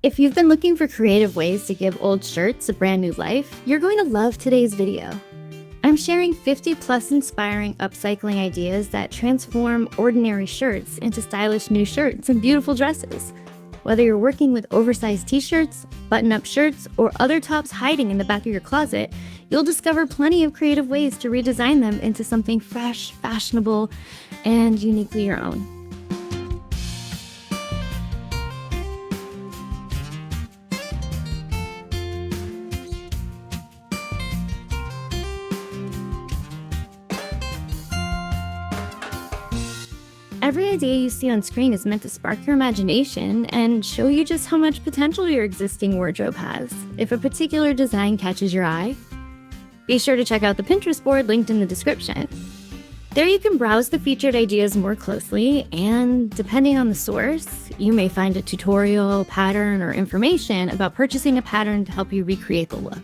If you've been looking for creative ways to give old shirts a brand new life, you're going to love today's video. I'm sharing 50 plus inspiring upcycling ideas that transform ordinary shirts into stylish new shirts and beautiful dresses. Whether you're working with oversized t-shirts, button-up shirts, or other tops hiding in the back of your closet, you'll discover plenty of creative ways to redesign them into something fresh, fashionable, and uniquely your own. Every idea you see on screen is meant to spark your imagination and show you just how much potential your existing wardrobe has. If a particular design catches your eye, be sure to check out the Pinterest board linked in the description. There you can browse the featured ideas more closely, and depending on the source, you may find a tutorial, pattern, or information about purchasing a pattern to help you recreate the look.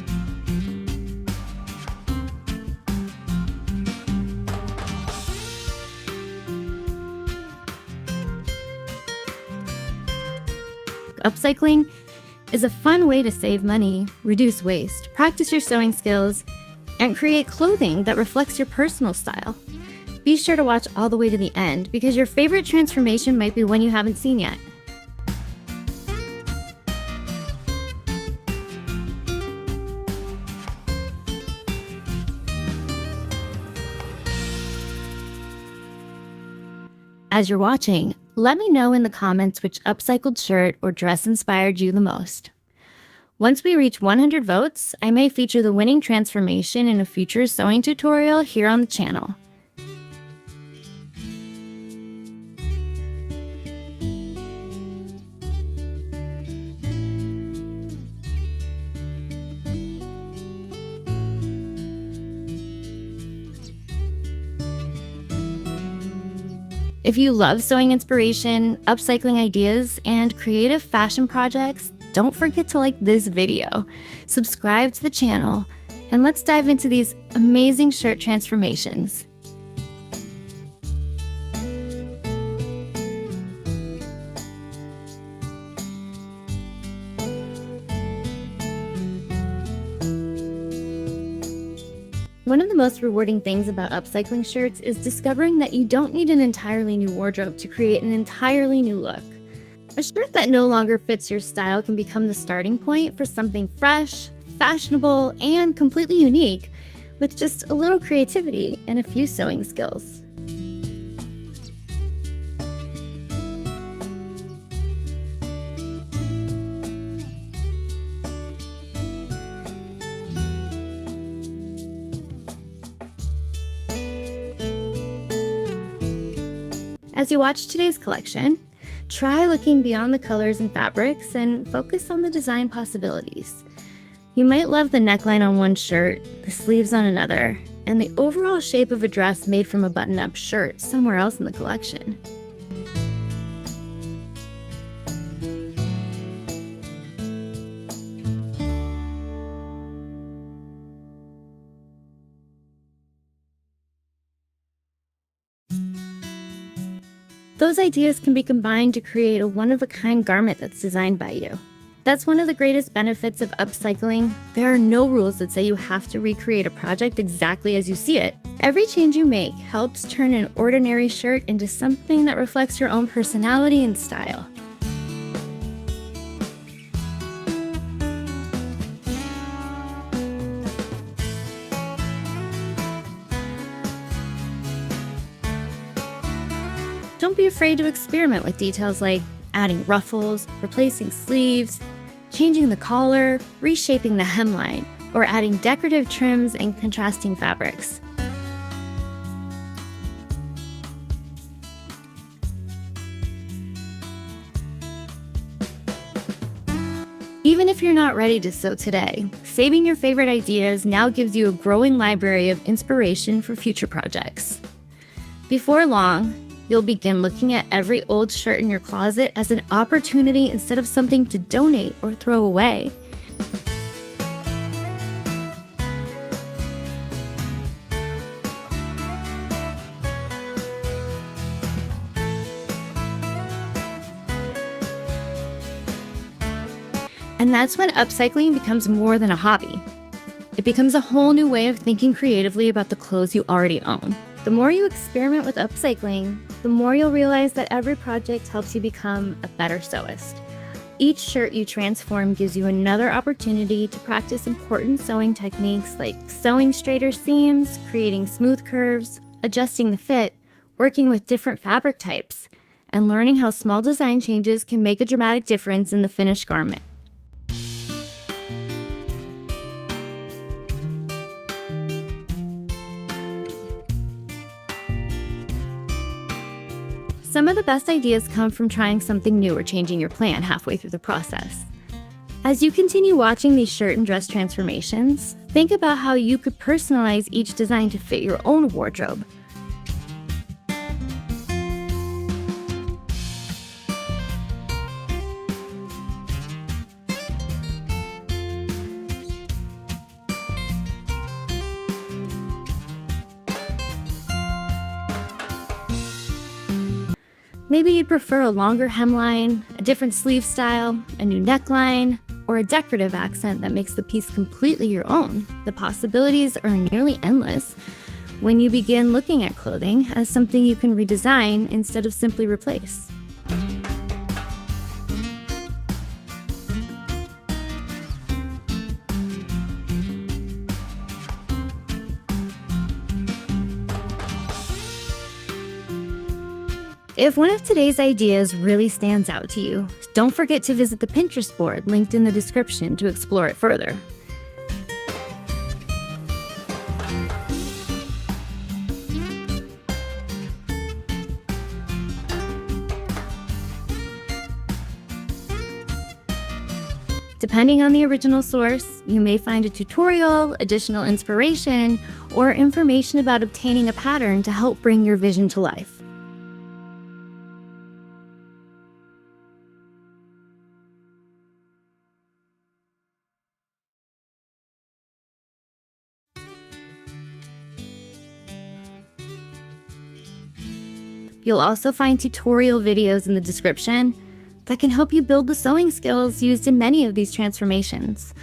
Upcycling is a fun way to save money, reduce waste, practice your sewing skills, and create clothing that reflects your personal style. Be sure to watch all the way to the end because your favorite transformation might be one you haven't seen yet. As you're watching, let me know in the comments which upcycled shirt or dress inspired you the most. Once we reach 100 votes, I may feature the winning transformation in a future sewing tutorial here on the channel. If you love sewing inspiration, upcycling ideas, and creative fashion projects, don't forget to like this video, subscribe to the channel, and let's dive into these amazing shirt transformations. One of the most rewarding things about upcycling shirts is discovering that you don't need an entirely new wardrobe to create an entirely new look. A shirt that no longer fits your style can become the starting point for something fresh, fashionable, and completely unique with just a little creativity and a few sewing skills. As you watch today's collection, try looking beyond the colors and fabrics and focus on the design possibilities. You might love the neckline on one shirt, the sleeves on another, and the overall shape of a dress made from a button-up shirt somewhere else in the collection. Those ideas can be combined to create a one-of-a-kind garment that's designed by you. That's one of the greatest benefits of upcycling. There are no rules that say you have to recreate a project exactly as you see it. Every change you make helps turn an ordinary shirt into something that reflects your own personality and style. Don't be afraid to experiment with details like adding ruffles, replacing sleeves, changing the collar, reshaping the hemline, or adding decorative trims and contrasting fabrics. Even if you're not ready to sew today, saving your favorite ideas now gives you a growing library of inspiration for future projects. Before long, you'll begin looking at every old shirt in your closet as an opportunity instead of something to donate or throw away. And that's when upcycling becomes more than a hobby. It becomes a whole new way of thinking creatively about the clothes you already own. The more you experiment with upcycling, the more you'll realize that every project helps you become a better sewist. Each shirt you transform gives you another opportunity to practice important sewing techniques like sewing straighter seams, creating smooth curves, adjusting the fit, working with different fabric types, and learning how small design changes can make a dramatic difference in the finished garment. Some of the best ideas come from trying something new or changing your plan halfway through the process. As you continue watching these shirt and dress transformations, think about how you could personalize each design to fit your own wardrobe. Maybe you'd prefer a longer hemline, a different sleeve style, a new neckline, or a decorative accent that makes the piece completely your own. The possibilities are nearly endless when you begin looking at clothing as something you can redesign instead of simply replace. If one of today's ideas really stands out to you, don't forget to visit the Pinterest board linked in the description to explore it further. Depending on the original source, you may find a tutorial, additional inspiration, or information about obtaining a pattern to help bring your vision to life. You'll also find tutorial videos in the description that can help you build the sewing skills used in many of these transformations.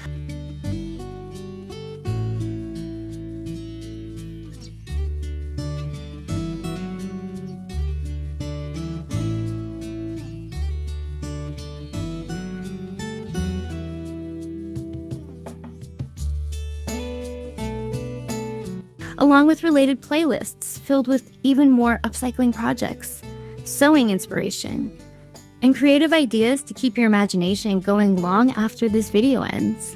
Along with related playlists filled with even more upcycling projects, sewing inspiration, and creative ideas to keep your imagination going long after this video ends.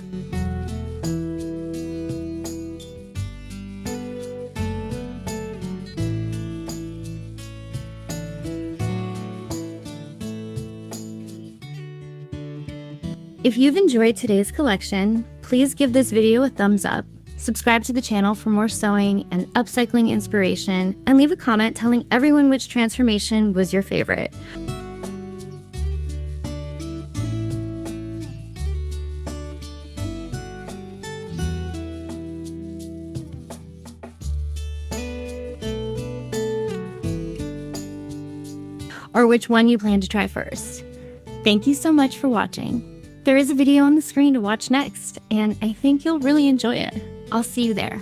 If you've enjoyed today's collection, please give this video a thumbs up. Subscribe to the channel for more sewing and upcycling inspiration, and leave a comment telling everyone which transformation was your favorite. Or which one you plan to try first. Thank you so much for watching. There is a video on the screen to watch next, and I think you'll really enjoy it. I'll see you there.